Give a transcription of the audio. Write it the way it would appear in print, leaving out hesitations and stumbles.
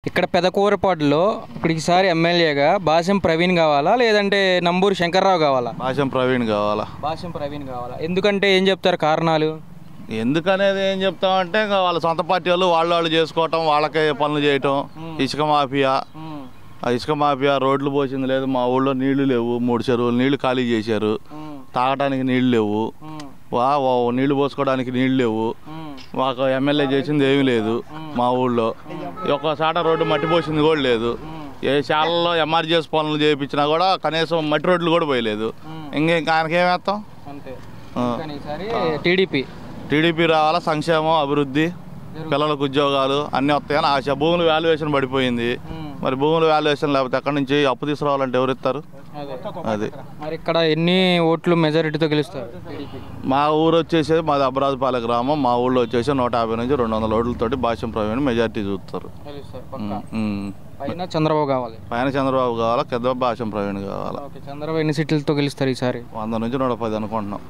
ఇక్కడ పెదకూరపాడులో ఇప్పుడు ఈసారి ఎమ్మెల్యేగా భాష్యం ప్రవీణ్ కావాలా లేదంటే నంబూరు శంకర్రావు కావాలా? భాష్యం ప్రవీణ్ కావాలా. భాష్యం ప్రవీణ్ కావాలా ఎందుకంటే ఏం చెప్తారు కారణాలు? ఎందుకనేది ఏం చెప్తామంటే ఇంకా వాళ్ళ సొంత పార్టీ వాళ్ళు చేసుకోవటం, వాళ్ళకే పనులు చేయటం. ఇసుక మాఫియా, ఆ ఇసుక మాఫియా రోడ్లు పోసింది లేదు. మా ఊళ్ళో నీళ్లు లేవు, 3 చెరువులు నీళ్లు ఖాళీ చేశారు. తాగడానికి నీళ్లు లేవు, నీళ్లు పోసుకోవడానికి నీళ్లు లేవు. మాకు ఎమ్మెల్యే చేసింది ఏమీ లేదు. మా ఊళ్ళో ఒక్కసాట రోడ్డు మట్టి పోసింది కూడా లేదు. ఏ శాలలో ఎమర్జెన్సీ పనులు చేయించినా కూడా కనీసం మట్టి రోడ్లు కూడా పోయలేదు. ఆయనకేం వేస్తాం? టీడీపీ రావాలా, సంక్షేమం, అభివృద్ధి, పిల్లలకు ఉద్యోగాలు అన్నీ వస్తాయని ఆశ. భూముల వాల్యుయేషన్ పడిపోయింది. మరి భూముల వాల్యుయేషన్ లేకపోతే ఎక్కడి నుంచి అప్పు తీసుకురావాలంటే ఎవరు ఇస్తారు? అది మరి ఇక్కడ ఎన్ని ఓట్లు మెజారిటీతో గెలుస్తారు? మా ఊరు వచ్చేసి మాది అబ్రాజపాలె గ్రామం. మా ఊళ్ళో వచ్చేసి 150 నుంచి 200 ఓట్లతోటి భాష్యం ప్రవీణ్ మెజారిటీ చూస్తారు. పైన చంద్రబాబు కావాలి, పెద్ద భాష్యం ప్రవీణ్ కావాలా. చంద్రబాబు ఎన్ని సీట్లతో గెలుస్తారు ఈసారి? 100 నుంచి 110 అనుకుంటున్నాం.